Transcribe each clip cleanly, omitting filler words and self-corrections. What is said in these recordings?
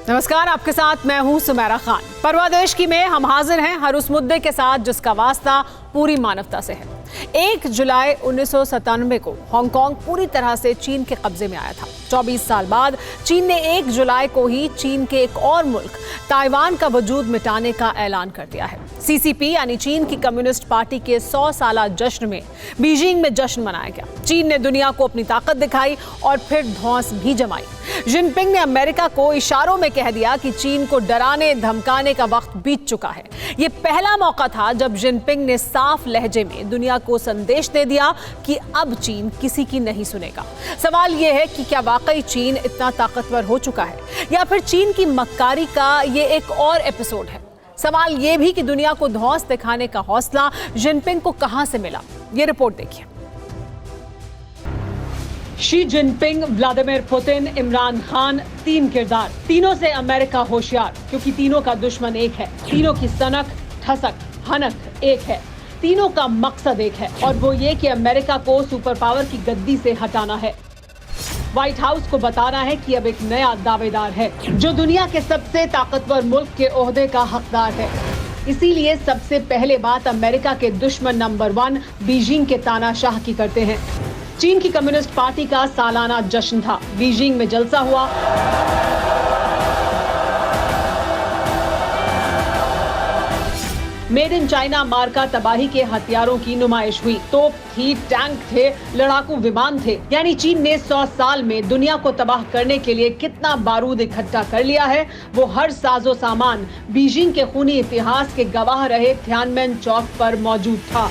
नमस्कार, आपके साथ मैं हूं सुमेरा खान। परवादेश की में हम हाजिर हैं हर उस मुद्दे के साथ जिसका वास्ता पूरी मानवता से है। 1 जुलाई 1997 को हांगकांग पूरी तरह से चीन के कब्जे में आया था। 24 साल बाद चीन ने 1 जुलाई को ही चीन के एक और मुल्क ताइवान का वजूद मिटाने का ऐलान कर दिया है। सीसीपी यानी चीन की कम्युनिस्ट पार्टी के 100 साला जश्न में बीजिंग में जश्न मनाया गया। चीन ने दुनिया को अपनी ताकत दिखाई और फिर धौंस भी जमाई। जिनपिंग ने अमेरिका को इशारों में कह दिया कि चीन को डराने धमकाने का वक्त बीत चुका है। ये पहला मौका था जब जिनपिंग ने साफ लहजे में दुनिया को संदेश दे दिया कि अब चीन किसी की नहीं सुनेगा। सवाल यह है कि क्या वाकई चीन इतना ताकतवर हो चुका है या फिर चीन की मक्कारी का ये एक और एपिसोड है। सवाल यह भी कि दुनिया को धौंस दिखाने का हौसला जिनपिंग को कहां से मिला। ये रिपोर्ट देखिए। Xi Jinping, Vladimir Putin, Imran Khan, 3 किरदार, तीनों से अमेरिका होशियार, क्योंकि तीनों का दुश्मन एक है। तीनों की सनक, ठसक, हनक एक है। तीनों का मकसद एक है और वो ये कि अमेरिका को सुपर पावर की गद्दी से हटाना है। व्हाइट हाउस को बताना है कि अब एक नया दावेदार है जो दुनिया के सबसे ताकतवर मुल्क के ओहदे का हकदार है। इसीलिए सबसे पहले बात अमेरिका के दुश्मन नंबर 1 बीजिंग के तानाशाह की करते हैं। चीन की कम्युनिस्ट पार्टी का सालाना जश्न था। बीजिंग में जलसा हुआ। मेड इन चाइना मार्का तबाही के हथियारों की नुमाइश हुई। तोप थी, टैंक थे, लड़ाकू विमान थे। यानी चीन ने 100 साल में दुनिया को तबाह करने के लिए कितना बारूद इकट्ठा कर लिया है, वो हर साजो सामान बीजिंग के खूनी इतिहास के गवाह रहे थियानमेन चौक पर मौजूद था।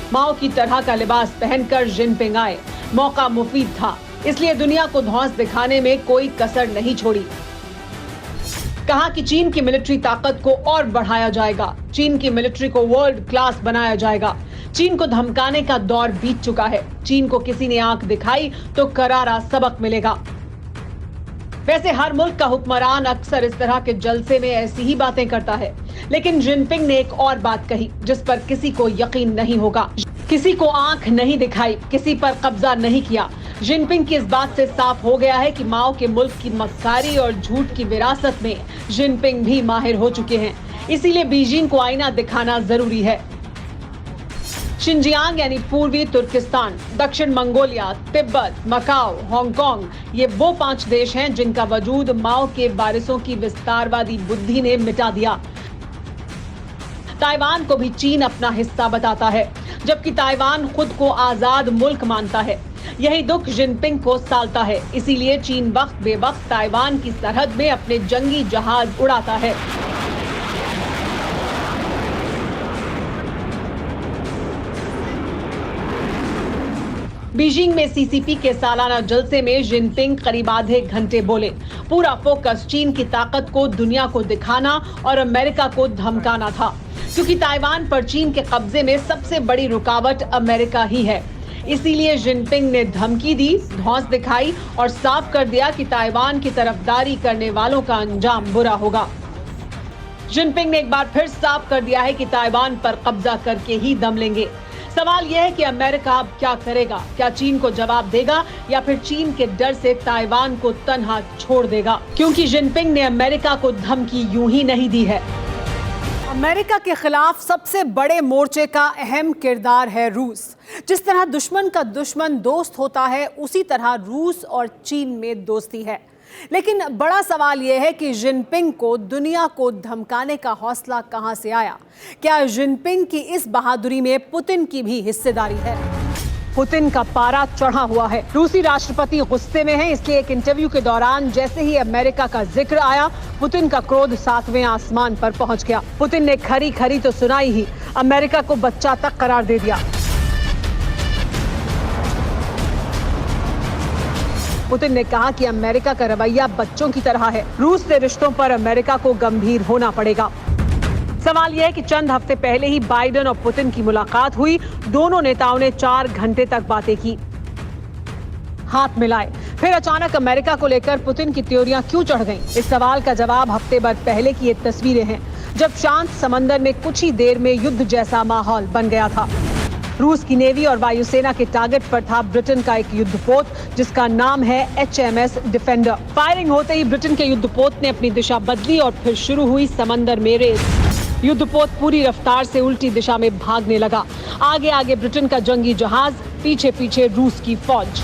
माओ की तरह का लिबास पहनकर जिनपिंग आए। मौका मुफीद था, इसलिए दुनिया को धौंस दिखाने में कोई कसर नहीं छोड़ी। कहा कि चीन की मिलिट्री ताकत को और बढ़ाया जाएगा, चीन की मिलिट्री को वर्ल्ड क्लास बनाया जाएगा। चीन को धमकाने का दौर बीत चुका है। चीन को किसी ने आंख दिखाई तो करारा सबक मिलेगा। वैसे हर मुल्क का हुक्मरान अक्सर इस तरह के जलसे में ऐसी ही बातें करता है, लेकिन जिनपिंग ने एक और बात कही जिस पर किसी को यकीन नहीं होगा। किसी को आंख नहीं दिखाई, किसी पर कब्जा नहीं किया। जिनपिंग की इस बात से साफ हो गया है कि माओ के मुल्क की मक्कारी और झूठ की विरासत में जिनपिंग भी माहिर हो चुके हैं। इसीलिए बीजिंग को आईना दिखाना जरूरी है। शिनजियांग यानी पूर्वी तुर्किस्तान, दक्षिण मंगोलिया, तिब्बत, मकाओ, हांगकांग, ये वो 5 देश हैं जिनका वजूद माओ के वारिसों की विस्तारवादी बुद्धि ने मिटा दिया। ताइवान को भी चीन अपना हिस्सा बताता है, जबकि ताइवान खुद को आजाद मुल्क मानता है। यही दुख जिनपिंग को सालता है। इसीलिए चीन वक्त बेवक्त ताइवान की सरहद में अपने जंगी जहाज उड़ाता है। बीजिंग में सीसीपी के सालाना जलसे में जिनपिंग करीब आधे घंटे बोले। पूरा फोकस चीन की ताकत को दुनिया को दिखाना और अमेरिका को धमकाना था, क्योंकि ताइवान पर चीन के कब्जे में सबसे बड़ी रुकावट अमेरिका ही है। इसीलिए जिनपिंग ने धमकी दी, धौंस दिखाई और साफ कर दिया कि ताइवान की तरफदारी करने वालों का अंजाम बुरा होगा। जिनपिंग ने एक बार फिर साफ कर दिया है कि ताइवान पर कब्जा करके ही दम लेंगे। सवाल यह है कि अमेरिका अब क्या करेगा? क्या चीन को जवाब देगा या फिर चीन के डर से ताइवान को तन्हा छोड़ देगा? क्योंकि जिनपिंग ने अमेरिका को धमकी यूं ही नहीं दी है। अमेरिका के खिलाफ सबसे बड़े मोर्चे का अहम किरदार है रूस। जिस तरह दुश्मन का दुश्मन दोस्त होता है, उसी तरह रूस और चीन में दोस्ती है। लेकिन बड़ा सवाल यह है कि जिनपिंग को दुनिया को धमकाने का हौसला कहां से आया? क्या जिनपिंग की इस बहादुरी में पुतिन की भी हिस्सेदारी है? पुतिन का पारा चढ़ा हुआ है। रूसी राष्ट्रपति गुस्से में है, इसलिए एक इंटरव्यू के दौरान जैसे ही अमेरिका का जिक्र आया, पुतिन का क्रोध 7वें आसमान पर पहुंच गया। पुतिन ने खरी खरी तो सुनाई ही, अमेरिका को बच्चा तक करार दे दिया। पुतिन ने कहा कि अमेरिका का रवैया बच्चों की तरह है। रूस से रिश्तों पर अमेरिका को गंभीर होना पड़ेगा। सवाल यह है कि चंद हफ्ते पहले ही बाइडेन और पुतिन की मुलाकात हुई। दोनों नेताओं ने 4 घंटे तक बातें की, हाथ मिलाए। फिर अचानक अमेरिका को लेकर पुतिन की त्योरियां क्यों चढ़ गईं? इस सवाल का जवाब हफ्ते भर पहले की ये तस्वीरें हैं। जब शांत समंदर में कुछ ही देर में युद्ध जैसा माहौल बन गया था। रूस की नेवी और वायुसेना के टारगेट पर था ब्रिटेन का एक युद्धपोत जिसका नाम है HMS डिफेंडर। फायरिंग होते ही ब्रिटेन के युद्धपोत ने अपनी दिशा बदली और फिर शुरू हुई समंदर में रेस। युद्धपोत पूरी रफ्तार से उल्टी दिशा में भागने लगा। आगे आगे ब्रिटेन का जंगी जहाज, पीछे पीछे रूस की फौज।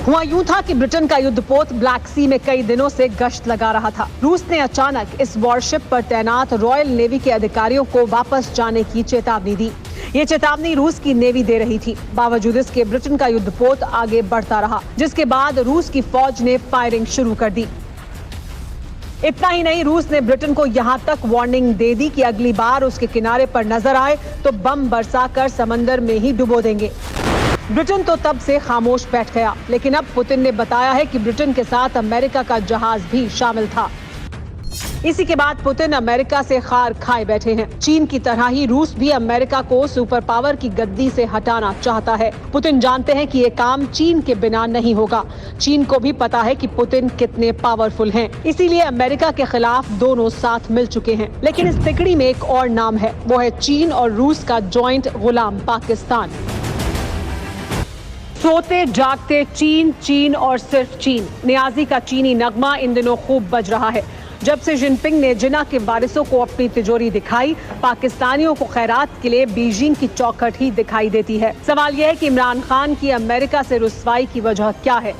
हुआ यूं था कि ब्रिटेन का युद्धपोत ब्लैक सी में कई दिनों से गश्त लगा रहा था। रूस ने अचानक इस वॉरशिप पर तैनात रॉयल नेवी के अधिकारियों को वापस जाने की चेतावनी दी। ये चेतावनी रूस की नेवी दे रही थी। बावजूद इसके ब्रिटेन का युद्धपोत आगे बढ़ता रहा, जिसके बाद रूस की फौज ने फायरिंग शुरू कर दी। इतना ही नहीं, रूस ने ब्रिटेन को यहां तक वार्निंग दे दी कि अगली बार उसके किनारे पर नजर आए तो बम बरसाकर समंदर में ही डुबो देंगे। ब्रिटेन तो तब से खामोश बैठ गया, लेकिन अब पुतिन ने बताया है कि ब्रिटेन के साथ अमेरिका का जहाज भी शामिल था। इसी के बाद पुतिन अमेरिका से खार खाए बैठे हैं। चीन की तरह ही रूस भी अमेरिका को सुपर पावर की गद्दी से हटाना चाहता है। पुतिन जानते हैं कि ये काम चीन के बिना नहीं होगा। चीन को भी पता है कि पुतिन कितने पावरफुल हैं, इसीलिए अमेरिका के खिलाफ दोनों साथ मिल चुके हैं। लेकिन इस तिकड़ी में एक और नाम है, वो है चीन और रूस का जॉइंट गुलाम पाकिस्तान। सोते जागते चीन, चीन और सिर्फ चीन, नियाजी का चीनी नगमा इन दिनों खूब बज रहा है। जब से जिनपिंग ने जिन्ना के वारिसों को अपनी तिजोरी दिखाई, पाकिस्तानियों को खैरात के लिए बीजिंग की चौखट ही दिखाई देती है। सवाल यह है कि इमरान खान की अमेरिका से रुसवाई की वजह क्या है?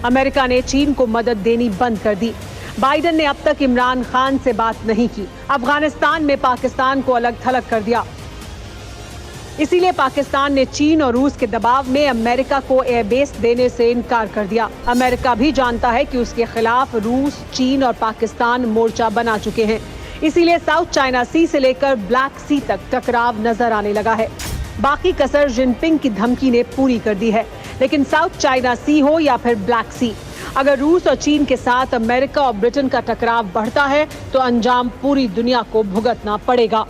अमेरिका ने चीन को मदद देनी बंद कर दी। बाइडेन ने अब तक इमरान खान से बात नहीं की। अफगानिस्तान में पाकिस्तान को अलग थलग कर दिया। इसीलिए पाकिस्तान ने चीन और रूस के दबाव में अमेरिका को एयरबेस देने से इनकार कर दिया। अमेरिका भी जानता है कि उसके खिलाफ रूस, चीन और पाकिस्तान मोर्चा बना चुके हैं। इसीलिए साउथ चाइना सी से लेकर ब्लैक सी तक टकराव नजर आने लगा है। बाकी कसर जिनपिंग की धमकी ने पूरी कर दी है। लेकिन साउथ चाइना सी हो या फिर ब्लैक सी, अगर रूस और चीन के साथ अमेरिका और ब्रिटेन का टकराव बढ़ता है तो अंजाम पूरी दुनिया को भुगतना पड़ेगा।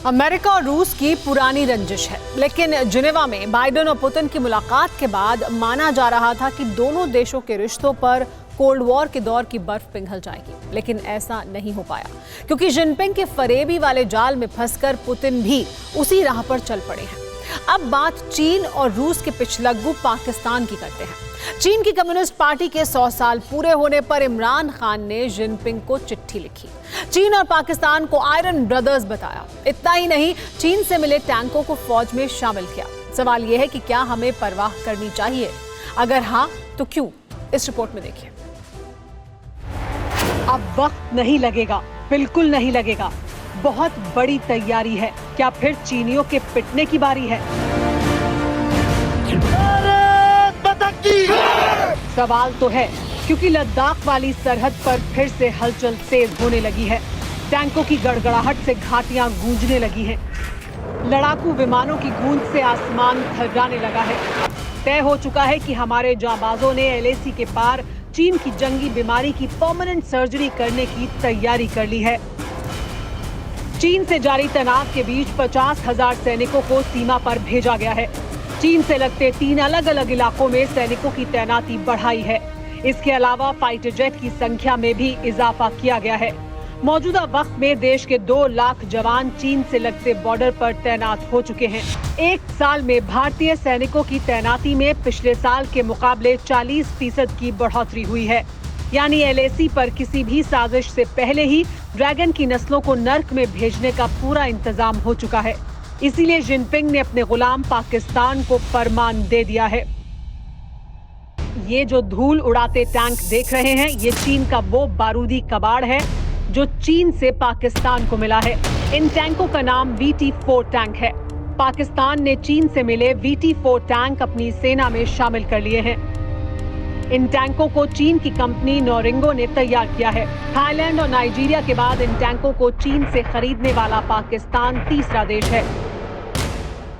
अमेरिका और रूस की पुरानी रंजिश है, लेकिन जिनेवा में बाइडेन और पुतिन की मुलाकात के बाद माना जा रहा था कि दोनों देशों के रिश्तों पर कोल्ड वॉर के दौर की बर्फ पिघल जाएगी। लेकिन ऐसा नहीं हो पाया, क्योंकि जिनपिंग के फरेबी वाले जाल में फंसकर पुतिन भी उसी राह पर चल पड़े हैं। अब बात चीन और रूस के पिछलग्गू पाकिस्तान की करते हैं। चीन की कम्युनिस्ट पार्टी के 100 साल पूरे होने पर इमरान खान ने जिनपिंग को चिट्ठी लिखी। चीन और पाकिस्तान को आयरन ब्रदर्स बताया। इतना ही नहीं, चीन से मिले टैंकों को फौज में शामिल किया। सवाल यह है कि क्या हमें परवाह करनी चाहिए? अगर हाँ तो क्यों? इस रिपोर्ट में देखिए। अब वक्त नहीं लगेगा, बिल्कुल नहीं लगेगा। बहुत बड़ी तैयारी है। क्या फिर चीनियों के पिटने की बारी है? सवाल तो है, क्योंकि लद्दाख वाली सरहद पर फिर से हलचल तेज होने लगी है। टैंकों की गड़गड़ाहट से घाटियां गूंजने लगी हैं। लड़ाकू विमानों की गूंज से आसमान थर्राने लगा है। तय हो चुका है कि हमारे जांबाजों ने LAC के पार चीन की जंगी बीमारी की परमानेंट सर्जरी करने की तैयारी कर ली है। चीन से जारी तनाव के बीच 50,000 सैनिकों को सीमा पर भेजा गया है। चीन से लगते 3 अलग अलग इलाकों में सैनिकों की तैनाती बढ़ाई है। इसके अलावा फाइटर जेट की संख्या में भी इजाफा किया गया है। मौजूदा वक्त में देश के 2 लाख जवान चीन से लगते बॉर्डर पर तैनात हो चुके हैं। एक साल में भारतीय सैनिकों की तैनाती में पिछले साल के मुकाबले 40% की बढ़ोतरी हुई है। यानी LAC पर किसी भी साजिश से पहले ही ड्रैगन की नस्लों को नर्क में भेजने का पूरा इंतजाम हो चुका है। इसीलिए जिनपिंग ने अपने गुलाम पाकिस्तान को फरमान दे दिया है। ये जो धूल उड़ाते टैंक देख रहे हैं, ये चीन का वो बारूदी कबाड़ है जो चीन से पाकिस्तान को मिला है। इन टैंकों का नाम VT-4 टैंक है। पाकिस्तान ने चीन से मिले VT-4 टैंक अपनी सेना में शामिल कर लिए हैं। इन टैंकों को चीन की कंपनी नोरिंगो ने तैयार किया है। थाईलैंड और नाइजीरिया के बाद इन टैंकों को चीन से खरीदने वाला पाकिस्तान तीसरा देश है।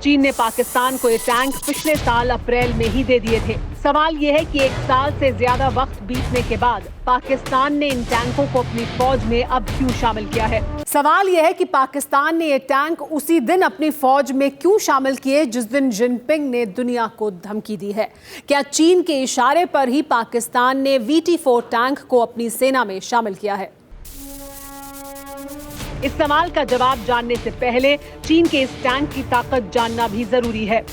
चीन ने पाकिस्तान को ये टैंक पिछले साल अप्रैल में ही दे दिए थे। सवाल ये है कि 1 साल से ज्यादा वक्त बीतने के बाद पाकिस्तान ने इन टैंकों को अपनी फौज में अब क्यों शामिल किया है? सवाल यह है कि पाकिस्तान ने ये टैंक उसी दिन अपनी फौज में क्यों शामिल किए जिस दिन जिनपिंग ने दुनिया को धमकी दी है। क्या चीन के इशारे पर ही पाकिस्तान ने VT-4 टैंक को अपनी सेना में शामिल किया है? इस सवाल का जवाब जानने से पहले चीन के इस टैंक की ताकत जानना भी जरूरी है।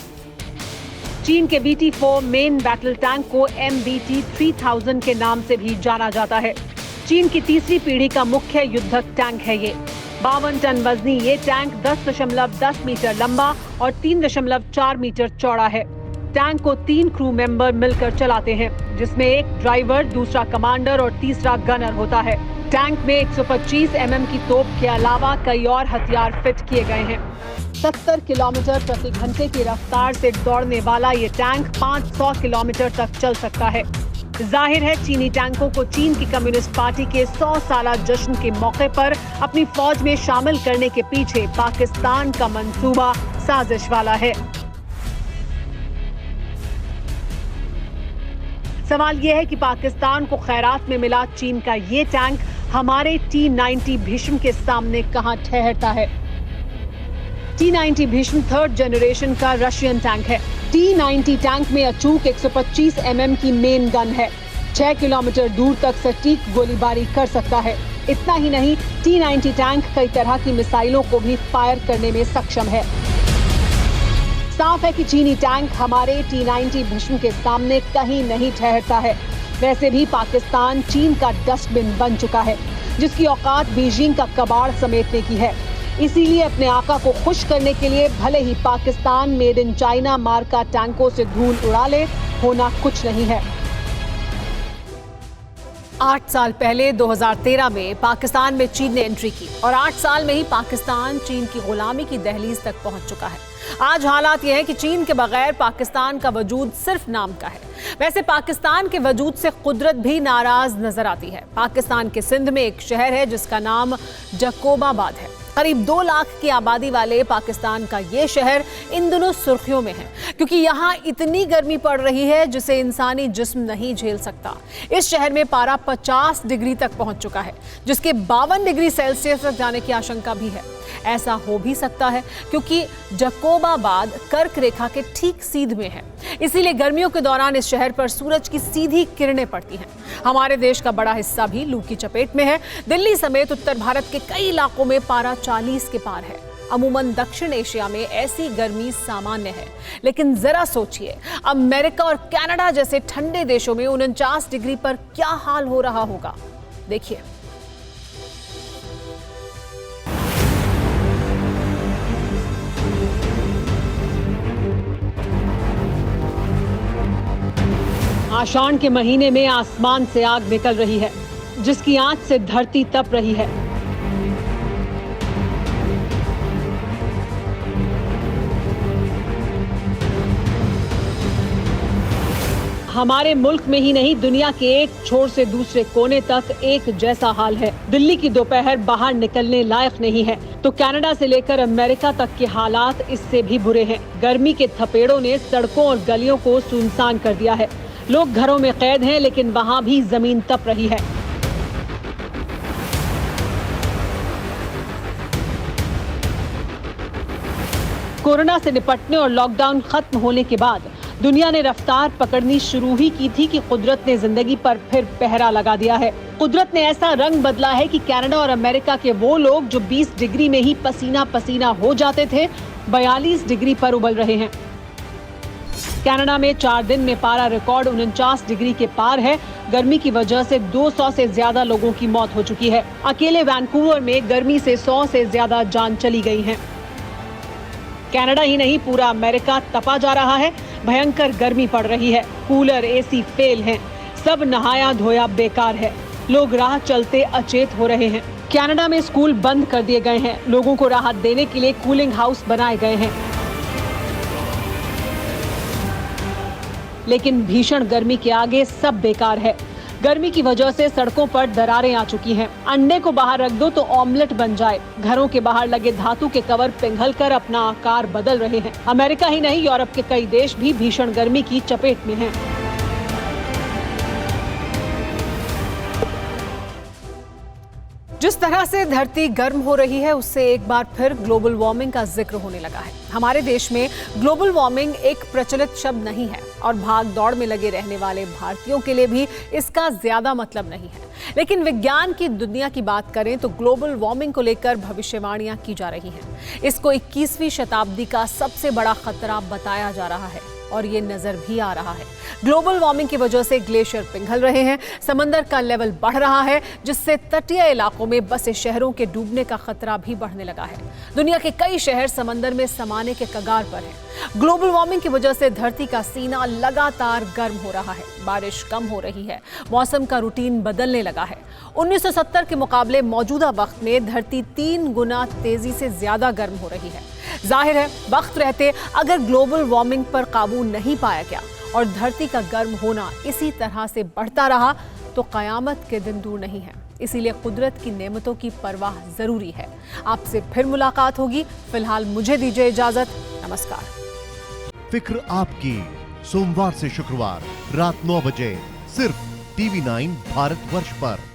चीन के BT-4 मेन बैटल टैंक को MBT 3000 के नाम से भी जाना जाता है। चीन की तीसरी पीढ़ी का मुख्य युद्धक टैंक है ये। 52 टन वजनी ये टैंक 10.10 मीटर लंबा और 3.4 मीटर चौड़ा है। टैंक को 3 क्रू मेंबर मिलकर चलाते हैं, जिसमें एक ड्राइवर, दूसरा कमांडर और तीसरा गनर होता है। टैंक में 125 mm की तोप के अलावा कई और हथियार फिट किए गए हैं। 70 किलोमीटर प्रति घंटे की रफ्तार से दौड़ने वाला ये टैंक 500 किलोमीटर तक चल सकता है। जाहिर है चीनी टैंकों को चीन की कम्युनिस्ट पार्टी के 100 साला जश्न के मौके पर अपनी फौज में शामिल करने के पीछे पाकिस्तान का मंसूबा साजिश वाला है। सवाल यह है कि पाकिस्तान को खैरात में मिला चीन का ये टैंक हमारे T-90 भीष्म के सामने कहां ठहरता है। T-90 भीष्म 3rd जनरेशन का रशियन टैंक है। T-90 टैंक में अचूक 125 mm की मेन गन है। 6 किलोमीटर दूर तक सटीक गोलीबारी कर सकता है। इतना ही नहीं, T-90 टैंक कई तरह की मिसाइलों को भी फायर करने में सक्षम है। साफ है कि चीनी टैंक हमारे T-90 भीष्म के सामने कहीं नहीं ठहरता है। वैसे भी पाकिस्तान चीन का डस्टबिन बन चुका है, जिसकी औकात बीजिंग का कबाड़ समेटने की है। इसीलिए अपने आका को खुश करने के लिए भले ही पाकिस्तान मेड इन चाइना मार्का टैंकों से धूल उड़ा ले, होना कुछ नहीं है। 8 साल पहले 2013 में पाकिस्तान में चीन ने एंट्री की और 8 साल में ही पाकिस्तान चीन की गुलामी की दहलीज तक पहुंच चुका है। आज हालात यह है कि चीन के बगैर पाकिस्तान का वजूद सिर्फ नाम का है। वैसे पाकिस्तान के वजूद से कुदरत भी नाराज नजर आती है। पाकिस्तान के सिंध में एक शहर है जिसका नाम जकोबाबाद है। करीब 2 लाख की आबादी वाले पाकिस्तान का ये शहर इन दिनों सुर्खियों में है, क्योंकि यहाँ इतनी गर्मी पड़ रही है जिसे इंसानी जिस्म नहीं झेल सकता। इस शहर में पारा 50 डिग्री तक पहुंच चुका है, जिसके 52 डिग्री सेल्सियस तक जाने की आशंका भी है। ऐसा हो भी सकता है क्योंकि जकोबाबाद कर्क रेखा के ठीक सीध में है, इसीलिए गर्मियों के दौरान इस शहर पर सूरज की सीधी किरणें पड़ती हैं। हमारे देश का बड़ा हिस्सा भी लू की चपेट में है। दिल्ली समेत उत्तर भारत के कई इलाकों में पारा 40 के पार है। अमूमन दक्षिण एशिया में ऐसी गर्मी सामान्य है, लेकिन जरा सोचिए अमेरिका और कनाडा जैसे ठंडे देशों में 49 डिग्री पर क्या हाल हो रहा होगा। देखिए, आषाढ़ के महीने में आसमान से आग निकल रही है, जिसकी आंच से धरती तप रही है। हमारे मुल्क में ही नहीं, दुनिया के एक छोर से दूसरे कोने तक एक जैसा हाल है। दिल्ली की दोपहर बाहर निकलने लायक नहीं है, तो कनाडा से लेकर अमेरिका तक के हालात इससे भी बुरे हैं। गर्मी के थपेड़ों ने सड़कों और गलियों को सुनसान कर दिया है। लोग घरों में कैद हैं, लेकिन वहां भी जमीन तप रही है। कोरोना से निपटने और लॉकडाउन खत्म होने के बाद दुनिया ने रफ्तार पकड़नी शुरू ही की थी कि कुदरत ने जिंदगी पर फिर पहरा लगा दिया है। कुदरत ने ऐसा रंग बदला है कि कनाडा और अमेरिका के वो लोग जो 20 डिग्री में ही पसीना पसीना हो जाते थे, 42 डिग्री पर उबल रहे हैं। कनाडा में 4 दिन में पारा रिकॉर्ड 49 डिग्री के पार है। गर्मी की वजह से 200 से ज्यादा लोगों की मौत हो चुकी है। अकेले वैंकूवर में गर्मी से 100 से ज्यादा जान चली गई हैं। कनाडा ही नहीं, पूरा अमेरिका तपा जा रहा है। भयंकर गर्मी पड़ रही है। कूलर, एसी फेल हैं। सब नहाया धोया बेकार है। लोग राह चलते अचेत हो रहे हैं। कनाडा में स्कूल बंद कर दिए गए हैं। लोगों को राहत देने के लिए कूलिंग हाउस बनाए गए हैं। लेकिन भीषण गर्मी के आगे सब बेकार है। गर्मी की वजह से सड़कों पर दरारें आ चुकी हैं। अंडे को बाहर रख दो तो ऑमलेट बन जाए। घरों के बाहर लगे धातु के कवर पिघलकर अपना आकार बदल रहे हैं। अमेरिका ही नहीं, यूरोप के कई देश भी भीषण गर्मी की चपेट में हैं। जिस तरह से धरती गर्म हो रही है उससे एक बार फिर ग्लोबल वार्मिंग का जिक्र होने लगा है। हमारे देश में ग्लोबल वार्मिंग एक प्रचलित शब्द नहीं है और भाग दौड़ में लगे रहने वाले भारतीयों के लिए भी इसका ज्यादा मतलब नहीं है। लेकिन विज्ञान की दुनिया की बात करें तो ग्लोबल वार्मिंग को लेकर भविष्यवाणियां की जा रही हैं। इसको 21वीं शताब्दी का सबसे बड़ा खतरा बताया जा रहा है और ये नजर भी आ रहा है। ग्लोबल वार्मिंग की वजह से ग्लेशियर पिघल रहे हैं, समंदर का लेवल बढ़ रहा है, जिससे तटीय इलाकों में बसे शहरों के डूबने का खतरा भी बढ़ने लगा है। दुनिया के कई शहर समंदर में समाने के कगार पर हैं। ग्लोबल वार्मिंग की वजह से धरती का सीना लगातार गर्म हो रहा है, बारिश कम हो रही है, मौसम का रूटीन बदलने लगा है। 1970 के मुकाबले मौजूदा वक्त में धरती 3 गुना तेजी से ज्यादा गर्म हो रही है। जाहिर है वक्त रहते अगर ग्लोबल वार्मिंग पर काबू नहीं पाया गया और धरती का गर्म होना इसी तरह से बढ़ता रहा तो कयामत के दिन दूर नहीं है। इसीलिए कुदरत की नेमतों की परवाह जरूरी है। आपसे फिर मुलाकात होगी। फिलहाल मुझे दीजिए इजाजत। नमस्कार। फिक्र आपकी, सोमवार से शुक्रवार रात 9 बजे सिर्फ TV9 भारतवर्ष पर।